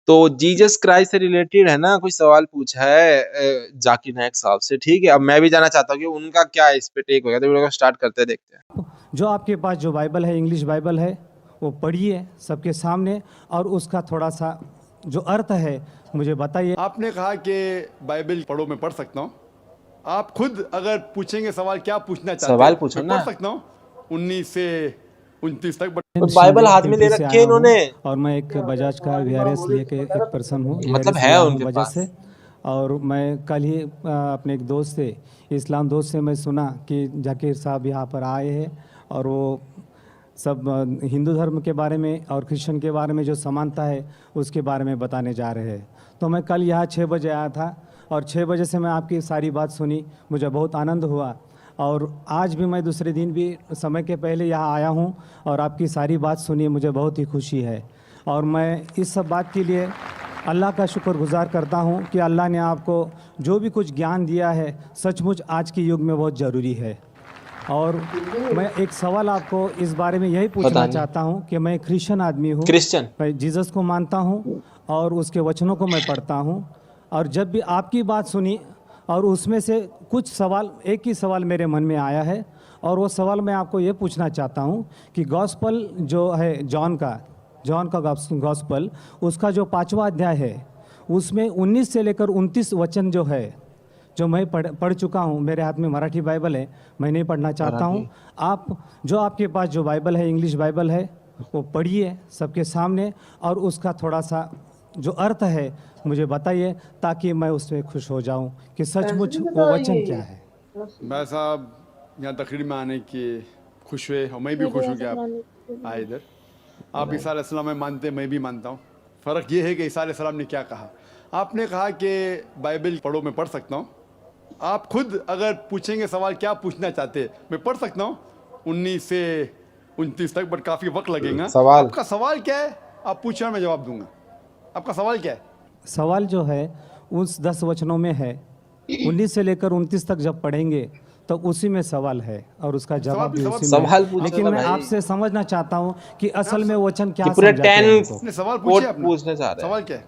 तो Jesus Christ से related है ना, कुछ सवाल पूछा है जाकिर नायक साहब से, ठीक है। अब मैं भी जानना चाहता हूँ कि उनका क्या इस पे टेक होगा, तो वीडियो को स्टार्ट करते हैं, देखते हैं। जो आपके पास जो बाइबल है, इंग्लिश बाइबल है, वो पढ़िए सबके सामने और उसका थोड़ा सा जो अर्थ है मुझे बताइए। आपने कहा कि बाइबल पढ़ो, मैं पढ़ सकता हूँ। आप खुद अगर पूछेंगे सवाल क्या पूछना चाहते सवाल हैं, पूछो मैं ना। पढ़ सकता हूँ 19 से 29 तक। तो बाइबल हाथ में ले दिल्ली से रखी है आया हूँ इन्होंने, और मैं एक बजाज का वीआरएस लेके एक पर्सन हूँ, मतलब वीआरएस है लिया हूँ उनके बजाज पास। से। और मैं कल ही अपने एक दोस्त से, इस्लाम दोस्त से मैं सुना कि जाकिर साहब यहाँ पर आए हैं और वो सब हिंदू धर्म के बारे में और क्रिश्चियन के बारे में जो समानता है उसके बारे में बताने जा रहे हैं। तो मैं कल यहाँ 6 बजे आया था और 6 बजे से मैं आपकी सारी बात सुनी, मुझे बहुत आनंद हुआ। और आज भी मैं दूसरे दिन भी समय के पहले यहाँ आया हूँ और आपकी सारी बात सुनी, मुझे बहुत ही खुशी है। और मैं इस सब बात के लिए अल्लाह का शुक्रगुजार करता हूँ कि अल्लाह ने आपको जो भी कुछ ज्ञान दिया है सचमुच आज के युग में बहुत ज़रूरी है। और मैं एक सवाल आपको इस बारे में यही पूछना चाहता हूँ कि मैं क्रिश्चियन आदमी हूँ, क्रिश्चियन, मैं जीसस को मानता हूँ और उसके वचनों को मैं पढ़ता हूँ। और जब भी आपकी बात सुनी और उसमें से कुछ सवाल, एक ही सवाल मेरे मन में आया है और वो सवाल मैं आपको ये पूछना चाहता हूँ कि गॉस्पल जो है जॉन का गॉस्पल, उसका जो 5वां अध्याय है उसमें 19 से लेकर 29 वचन जो है, जो मैं पढ़ चुका हूँ। मेरे हाथ में मराठी बाइबल है, मैं नहीं पढ़ना चाहता हूँ। आप जो आपके पास जो बाइबल है, इंग्लिश बाइबल है, वो पढ़िए सबके सामने और उसका थोड़ा सा जो अर्थ है मुझे बताइए ताकि मैं उसमें खुश हो जाऊं कि सचमुच वो वचन क्या है। मैं साहब यहाँ तकरीर में आने के खुश हुए और मैं भी खुश हूँ कि आप आए इधर। आप ईसा अलैहिस्सलाम में मानते, मैं भी मानता हूँ। फ़र्क ये है कि ईसा अलैहिस्सलाम ने क्या कहा। आपने कहा कि बाइबल पढ़ो, मैं पढ़ सकता हूँ। आप खुद अगर पूछेंगे सवाल क्या पूछना चाहते हैं, मैं पढ़ सकता हूँ 19 से 29 तक, बट काफ़ी वक्त लगेगा। सवाल आपका सवाल क्या है, आप पूछिए, मैं जवाब दूंगा। आपका सवाल क्या है? सवाल जो है उस 10 वचनों में है, 19 से लेकर 29 तक जब पढ़ेंगे तो उसी में सवाल है और उसका जवाब भी उसी में सवाल है। पूछो लेकिन ना मैं भाई, आपसे समझना चाहता हूँ कि असल में वचन क्या कि पूरे समझाते हैं 10 हमको। सवाल कोट पूछिए, अपना पूछने चाह रहे हैं। सवाल क्या है?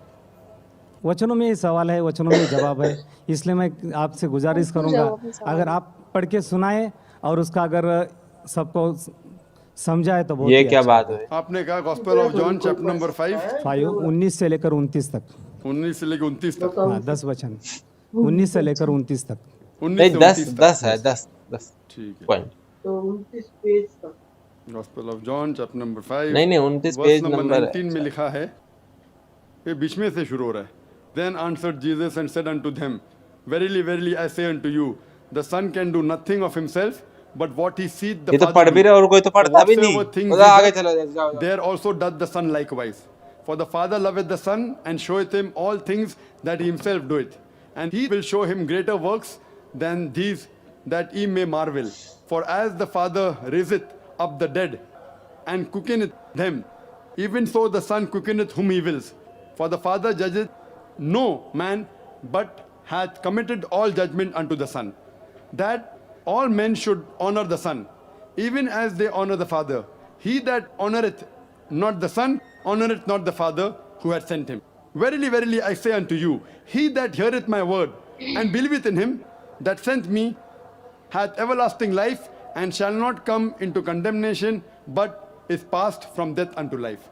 वचनों में ही सवाल है, वचनों में ही जवाब है। इसलिए मैं आपसे गुजारिश करूंगा अगर आप पढ़ के सुनाए और उसका अगर सबको समझाए तो बहुत ये ही क्या अच्छा बात होगा। है? आपने कहा gospel of John chapter number 5 19 से लेकर 29 तक। 19 से लेकर 29 तक। हाँ 10 वचन, 19 से लेकर 29 तक। 19 नहीं, से 10 29 10 तक, है, 10 ठीक है। पॉइंट। तो 29 पेज तक। Gospel of John chapter number 5 नहीं नहीं, 29 वर्स पेज नंबर नंबर है। 19 में लिखा है, ये बीच में से शुरू हो रहा है। Then answered Jesus and said unto them, Verily, verily, I say unto you, the Son can do nothing of himself, but what he seeth the ये तो Father पढ़ भी रहे do. और कोई तो For पढ़ता भी नहीं। whatsoever things उधर he आगे doth, चलो, जाओ जाओ। there also doth the Son likewise. For the Father loveth the Son, and showeth him all things that he himself doeth. And he will show him greater works than these, that ye may marvel. For as the Father raiseth up the dead, and quickeneth them, even so the Son quickeneth whom he wills. For the Father judgeth no man, but hath committed all judgment unto the Son, that all men should honor the Son, even as they honor the Father. He that honoreth not the Son, honoreth not the Father who hath sent him. Verily, verily, I say unto you, he that heareth my word, and believeth in him that sent me, hath everlasting life, and shall not come into condemnation, but is passed from death unto life.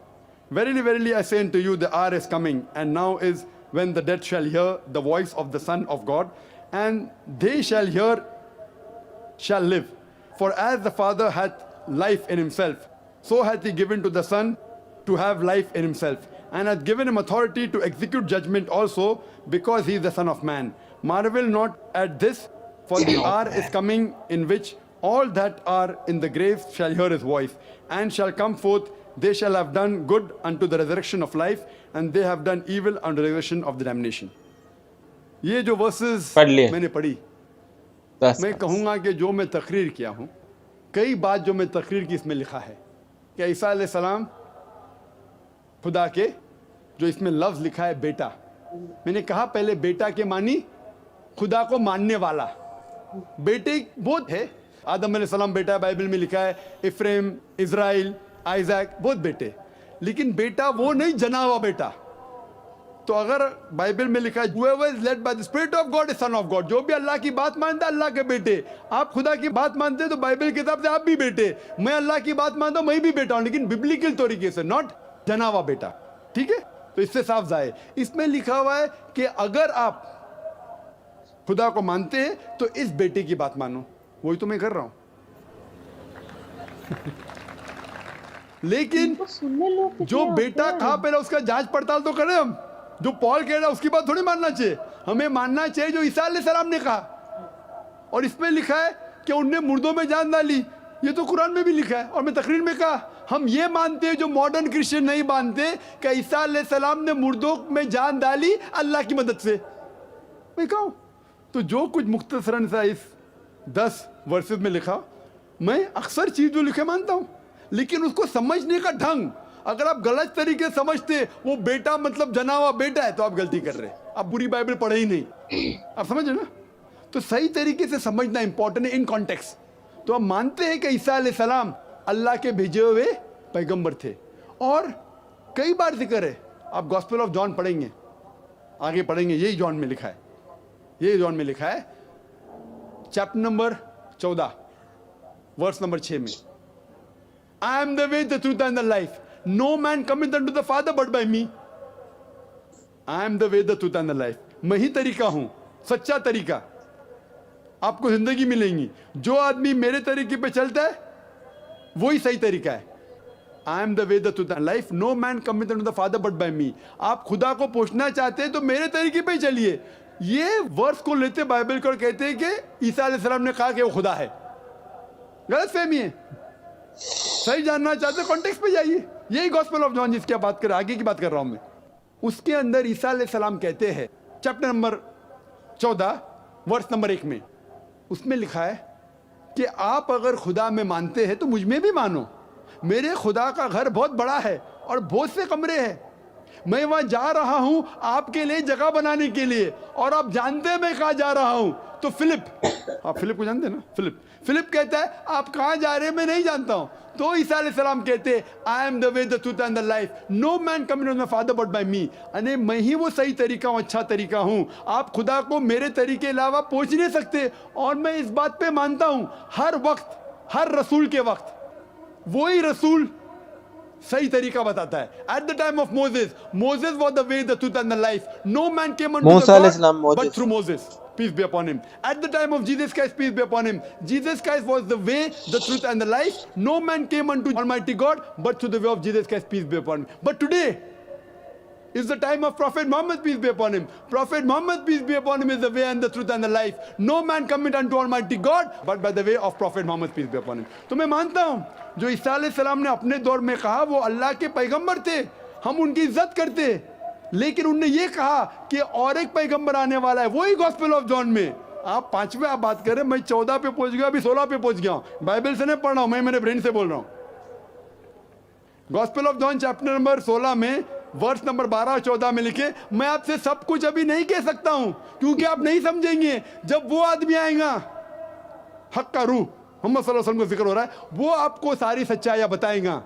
Verily, verily, I say unto you, the hour is coming, and now is, when the dead shall hear the voice of the Son of God, and they shall live. For as the Father hath life in himself, so hath he given to the Son to have life in himself, and hath given him authority to execute judgment also, because he is the Son of Man. Marvel not at this, for the hour is coming in which all that are in the graves shall hear his voice, and shall come forth. They shall have done good unto the resurrection of life, and they have done evil unto the resurrection of the damnation. ये जो versus पढ़ लिए। मैंने पढ़ी, मैं कहूँगा कि जो मैं तकरीर किया हूँ, कई बात जो मैं तकरीर की इसमें लिखा है कि ईसा अलैहिस्सलाम खुदा के, जो इसमें लफ्ज़ लिखा है बेटा, मैंने कहा पहले बेटा के मानी खुदा को मानने वाला। बेटे बहुत है, आदम अलैहिस्सलाम बेटा बाइबल में लिखा है, इफ्रेम, इज़राइल, आइजैक, बहुत बेटे, लेकिन बेटा वो नहीं जना हुआ बेटा। तो अगर बाइबल में लिखा है whoever is led by the spirit of God is son of God, जो भी अल्लाह की बात मानता है अल्लाह के बेटे। आप खुदा की बात मानते हैं तो बाइबल के हिसाब से आप भी बेटे, मैं अल्लाह की बात मानता हूं मैं भी बेटा हूं, लेकिन बिब्लिकल तरीके से, नॉट जना हुआ बेटा। ठीक है, तो इससे साफ जाए। इसमें लिखा हुआ है कि अगर आप खुदा को मानते हैं तो इस बेटे की बात मानो। वही तो मैं कर रहा हूं। लेकिन इनको सुनने लोग कितने जो बेटा होते हैं। कहा पहले उसका जांच पड़ताल तो करें हम। जो पॉल कह रहा है उसकी बात थोड़ी मानना चाहिए, हमें मानना चाहिए जो ईसा अलैहिस्सलाम ने कहा। और इसमें लिखा है कि उनने मुर्दों में जान डाली, ये तो कुरान में भी लिखा है। और मैं तकरीर में कहा हम ये मानते हैं जो मॉडर्न क्रिश्चियन नहीं मानते कि ईसा अलैहिस्सलाम ने मुर्दों में जान डाली अल्लाह की मदद से। मैं कहूँ तो जो कुछ मुख्तसरन सा इस 10 वर्सेस में लिखा, मैं अक्सर चीज जो लिखे मानता हूँ, लेकिन उसको समझने का ढंग अगर आप गलत तरीके से समझते वो बेटा मतलब जना हुआ बेटा है तो आप गलती कर रहे, आप बुरी बाइबल पढ़े ही नहीं। आप समझ रहे ना? तो सही तरीके से समझना इंपॉर्टेंट है इन कॉन्टेक्स्ट। तो हम मानते हैं कि ईसा अलैहिस्सलाम अल्लाह के भेजे हुए पैगंबर थे, और कई बार जिक्र है। आप गॉस्पेल ऑफ जॉन पढ़ेंगे, आगे पढ़ेंगे, यही जॉन में लिखा है, यही जॉन में लिखा है चैप्टर नंबर 14 वर्स नंबर 6 में, I am the way the truth and the life, no man coming unto the father but by me. I am the way the truth and the life, मैं ही तरीका हूं, सच्चा तरीका, आपको जिंदगी मिलेंगी। जो आदमी मेरे तरीके पे चलता है वही सही तरीका है। I am the way the truth and life, no man coming unto the father but by me. आप खुदा को पहुंचना चाहते हैं तो मेरे तरीके पे ही चलिए। ये वर्स को लेते बाइबल को कहते हैं कि ईसा अलैहिस्सलाम ने कहा कि वो खुदा है। गलत फहमी है। सही जानना चाहते कॉन्टेक्स्ट पे जाइए। यही गॉस्पेल ऑफ जॉन जिसकी बात कर, आगे की बात कर रहा हूं मैं, उसके अंदर ईसा अलैहिस्सलाम कहते हैं चैप्टर नंबर 14 वर्स नंबर 1 में, उसमें लिखा है कि आप अगर खुदा में मानते हैं तो मुझ में भी मानो। मेरे खुदा का घर बहुत बड़ा है और बहुत से कमरे हैं, मैं वहां जा रहा हूं आपके लिए जगह बनाने के लिए, और आप जानते हैं मैं कहां जा रहा हूं। तो फिलिप, आप फिलिप को जानते हैं ना? फिलिप कहता है आप कहां जा रहे हैं मैं नहीं जानता हूं। तो ईसा अलैहिस्सलाम कहते हैं I am the way the truth and the life, no man coming to my father but by me. यानी मैं ही वो सही तरीका हूं, अच्छा तरीका हूं। आप खुदा को मेरे तरीके अलावा पहुंच नहीं सकते। और मैं इस बात पे मानता हूं हर वक्त, हर रसूल के वक्त वही रसूल सही तरीका बताता है। At the time of Moses was the way the truth and the life, no man came unto the God but through Moses, peace be upon him. At the time of Jesus Christ, peace be upon him, Jesus Christ was the way, the truth and the life. No man came unto Almighty God but through the way of Jesus Christ, peace be upon him. But today is the time of Prophet Muhammad, peace be upon him. Prophet Muhammad, peace be upon him, is the way and the truth and the life. No man cometh unto Almighty God but by the way of Prophet Muhammad, peace be upon him. तो मैं मानता हूं जो ईसा अलैहिस्सलाम ने अपने दौर में कहा वो अल्लाह के पैगंबर थे, हम उनकी इज्जत करते, लेकिन उनने ये कहा कि और एक पैगंबर आने वाला है, वही गॉस्पेल ऑफ जॉन में। आप 5वें आप बात करें, मैं 14 पे पहुंच गया, अभी 16 पे पहुंच गया हूं। बाइबल से नहीं पढ़ रहा हूं, मैं मेरे ब्रेन से बोल रहा हूं। Gospel of John chapter number 16 में वर्स नंबर 12 और 14 में लिखे, मैं आपसे सब कुछ अभी नहीं कह सकता हूं क्योंकि आप नहीं समझेंगे। जब वो आदमी आएगा, हक का रूह, मोहम्मद सल्लल्लाहु अलैहि वसल्लम का जिक्र हो रहा है, वो आपको सारी सच्चाइयां बताएगा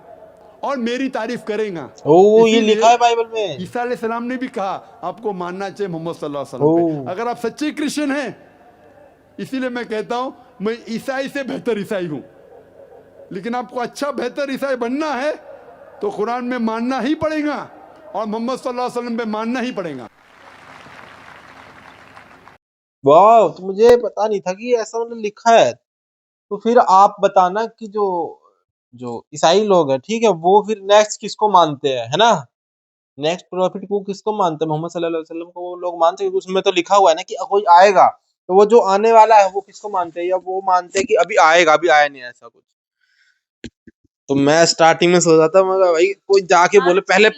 और मेरी तारीफ करेगा। ओ ये लिखा है बाइबल में। ईसा अलैहिस्सलाम ने भी कहा आपको मानना चाहिए मोहम्मद सल्लल्लाहु अलैहि वसल्लम पे, अगर आप सच्चे क्रिश्चियन हैं। इसीलिए मैं कहता हूं मैं ईसाई से बेहतर ईसाई हूं, लेकिन आपको अच्छा बेहतर ईसाई बनना है तो कुरान में मानना ही पड़ेगा और मोहम्मद सल्लल्लाहु अलैहि वसल्लम पे मानना ही पड़ेगा। वाह, तो मुझे पता नहीं था कि ऐसा मतलब लिखा है। तो फिर आप बताना कि जो ईसाई लोग हैं, ठीक है, वो फिर नेक्स्ट किसको मानते हैं, है ना? नेक्स्ट प्रॉफिट को किसको मानते हैं? मोहम्मद सल्लल्लाहु अलैहि वसल्लम को वो लोग मानते हैं, उसमें तो लिखा हुआ है ना कि कोई आएगा, तो वो जो आने वाला है वो किसको मानते हैं? या वो मानते हैं कि अभी आएगा, अभी आया नहीं, ऐसा कुछ। तो मैं स्टार्टिंग में सोचा था, मगर भाई कोई जाके बोले पहले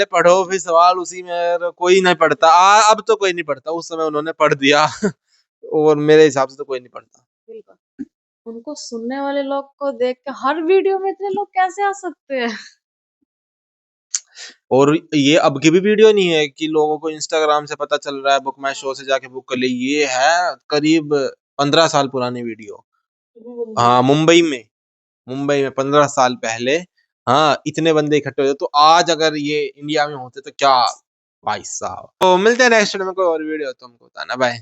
पढ़ो फिर सवाल उसी में, कोई नहीं पढ़ता। अब तो कोई नहीं पढ़ता, उस समय उन्होंने पढ़ दिया और मेरे हिसाब से तो कोई नहीं पढ़ता। बिल्कुल, उनको सुनने वाले लोग को देख के हर वीडियो में इतने लोग कैसे आ सकते हैं? और ये अब की भी वीडियो नहीं है कि लोगों को इंस्टाग्राम से पता चल रहा है, बुक माई शो से जाके बुक कर ली। ये है करीब 15 साल पुरानी वीडियो। हाँ, मुंबई में 15 साल पहले, हाँ, इतने बंदे इकट्ठे होते। तो आज अगर ये इंडिया में होते तो क्या भाई साहब। तो मिलते हैं नेक्स्ट वीडियो में, कोई और वीडियो तुमको बताना। बाय।